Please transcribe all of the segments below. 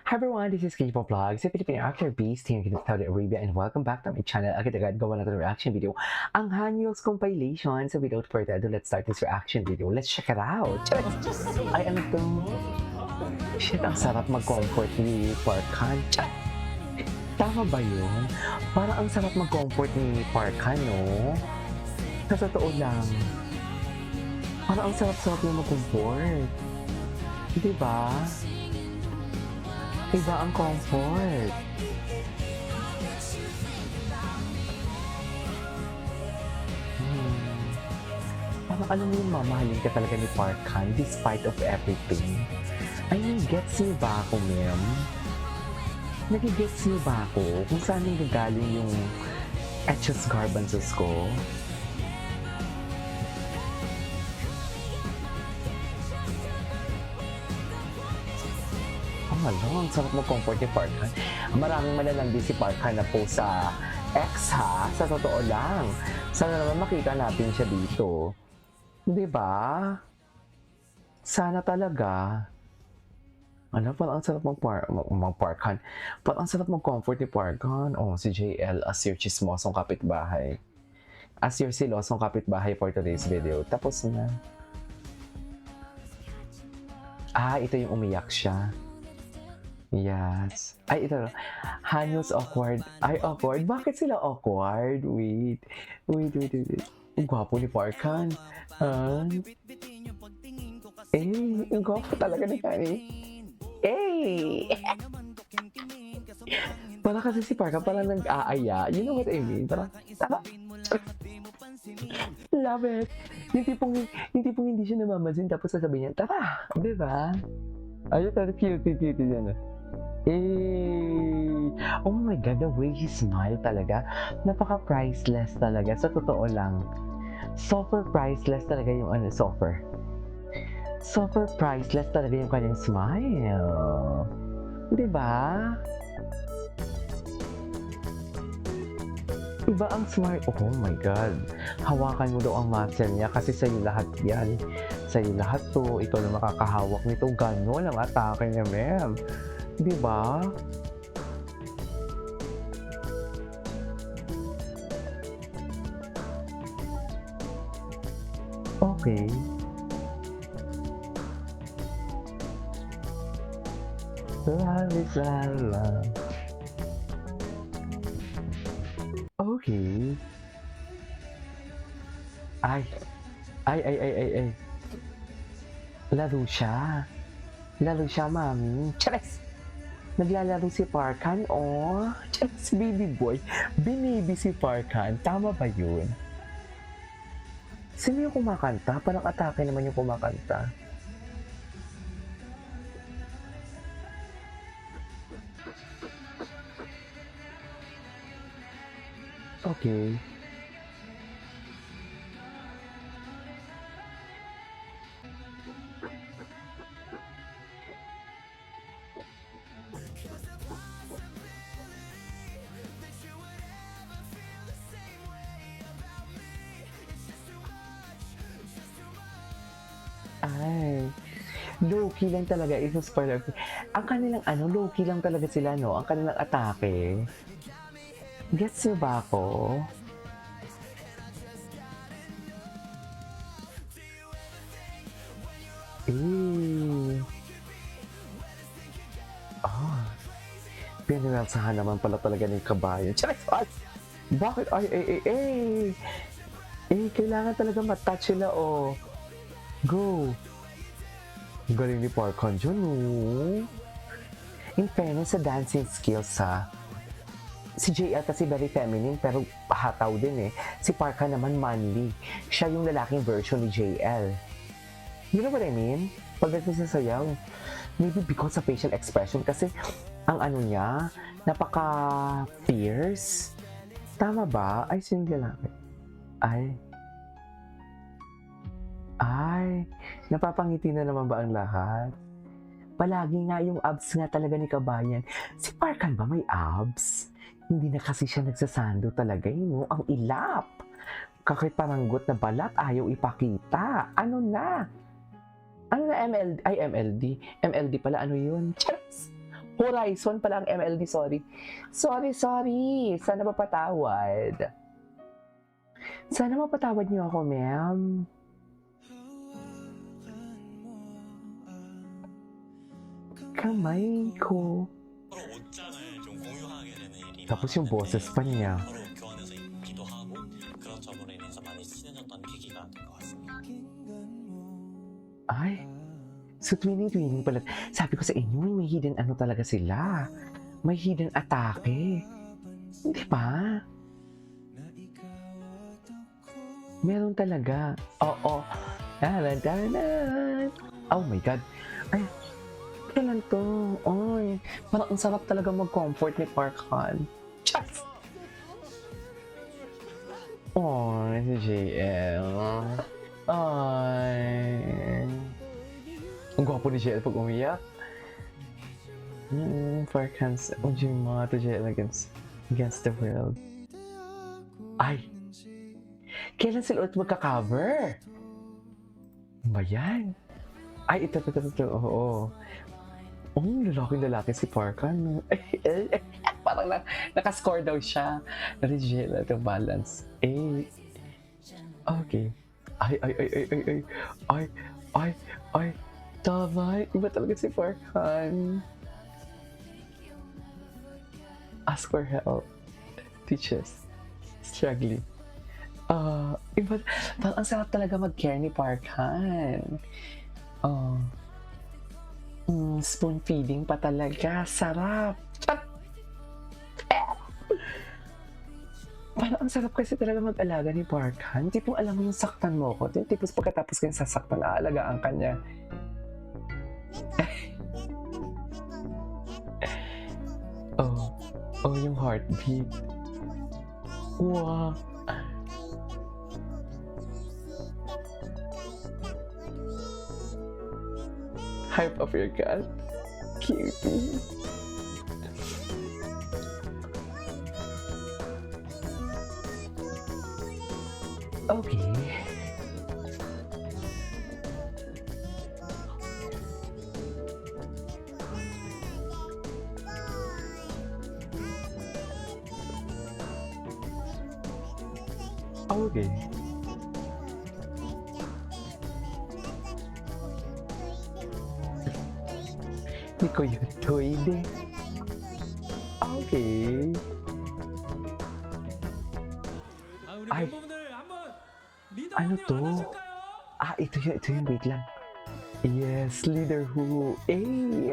Hi everyone, this is K-pop Vlogs, a Filipino actor based here in Saudi Arabia, and welcome back to my channel. Agad-agad gawa natin reaction video, ang Hanyos compilation. So without further ado, let's start this reaction video. Let's check it out. Ay, ano to? Shit, ang sarap mag-comfort ni Park Han. Tama ba yun? Parang ang sarap mag-comfort ni Park Han, no? Sa totoo lang. Parang ang sarap-sarap yung mag-comfort. Diba? Iba ang comfort. Parang alam mo yung mamahalin ka talaga ni Park Han despite of everything. I mean, gets niyo ba ako, ma'am? Nagigets niyo ba ako kung saan yung gagaling yung etchos garbanzos ko? Ang sarap mag-comfort ni Park Han. Maraming malalandi si Park Han na po sa X, ha? Sa totoo lang. Sana naman makita natin siya dito. Di ba? Sana talaga. Ano, parang ang sarap mag-Park Han. Parang ang sarap mag-comfort ni Park Han. Oh, si JL as your chismosong kapitbahay. As your silosong kapitbahay for today's video. Tapos na. Ah, ito yung umiyak siya. Yes. Ay, ito. Hanyos awkward. Ay, awkward? Bakit sila awkward? Wait. Ang gwapo ni Park Han. Ang gwapo talaga ni Honey. Parang kasi si Park Han parang nag-aaya. You know what I mean? Parang, tama. Love it. Yung tipong hindi siya namamansin tapos sasabihin niya, tara! Diba? Ayun, talaga cute yan. Oh my God, the way he smiled talaga, napaka-priceless talaga, sa totoo lang. Super priceless talaga yung super priceless talaga yung kanyang smile. Diba? Iba ang smile. Oh my God. Hawakan mo daw ang muscle niya kasi sa'yo lahat yan. Sa'yo lahat to. Ikaw na makakahawak nito. Ganon ang atake niya, ma'am. Diba? Okay. La. Okay. Ay. Laro siya. Mami. Chares! Naglalaro si Park Han, oh. Chares, baby boy. Binibi si Park Han. Tama ba yun? Sino yung kumakanta? Parang atake naman yung kumakanta. Okay. Ay, low-key lang talaga. Isa-spoiler. Ang kanilang low-key lang talaga sila, no? Ang kanilang atake. Gets niyo ba ako? Piniralsahan naman pala talaga ng kabayan. Charis! Bakit? Kailangan talaga matouch sila, oh. Go! Galing ni Park Han dyan, oh. In fairness sa dancing skills, ha. Si JL kasi very feminine, pero hataw din, eh. Si Park Han naman manly. Siya yung lalaking version ni JL. You know what I mean? Pagdating sa sayaw, maybe because of facial expression, kasi ang niya, napaka-fierce. Tama ba? Ay, sino yung lalaki? Ay, napapangiti na naman ba ang lahat? Palagi nga yung abs nga talaga ni kabayan. Si Park Han ba may abs? Hindi na kasi siya nagsasando talaga, no? Ang ilap. Kakiparanggot na balat, ayaw ipakita. Ano na? MLD? Ay, MLD. MLD pala, ano yun? Charas! Horizon pala ang MLD, sorry. Sorry. Sana mapatawad. Sana mapatawad niyo ako, ma'am. Kamay ko. 서로 옷장을 좀 공유하게 되는 일이 Tapos yung boses pa niya. 서로 교환해서 입기도 하고 그런 점으로 인해서 많이 친해졌던 계기가 된 것 같습니다. Ay, so twinning pala. Sabi ko sa inyo, may hidden ano talaga sila. May hidden atake. Di ba? Meron talaga. Oo. Taran. Oh my God. Ay, kailan to? Ay, parang ang sarap talaga mag-comfort ni Park Han. Chas! Ay, si JL. Ay. Ang gwapo ni JL pag umiyak. Park Han's Ujima to JL against the world. Ay! Kailan sila ulit magka-cover? Ano ba yan? Ay, ito. Oo. Lalaki si Park Han. Parang nakascore daw siya. Regel to balance. Okay. Ay. Tama. Iba talaga si Park Han. Ask for help. Teachers. Struggling. Iba. Parang ang sarap talaga mag-care ni Park Han. Spoon feeding pa talaga. Sarap. Parang ang sarap kasi talaga mag-alaga ni Park Han. Tipong alam mo yung saktan mo ko. Tipos pagkatapos kayong sasaktan, aalagaan ka niya. Yung heartbeat. Wow. Hype of your cat. Cutie. Okay. Okay. Hindi ko yun pwede. Okay. Ay. Ano to? Ito yun. Wait lang. Yes, leader who.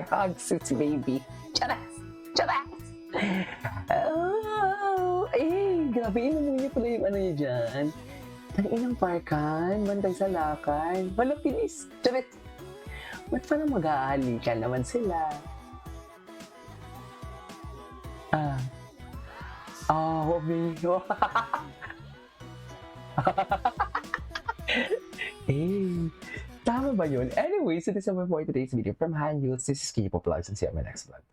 Hugs its baby. Charas! Grabe, inumun niya pala yung ano niya dyan. Ang inang parkan, bantay sa lakan. Wala, pinis. Charet! Ba't parang mag-aalikan naman sila? Amigo. Tama ba yun? Anyway, so this is for today's video from Han Yus. This is Kipo Vlogs and see you on my next vlog. Bye.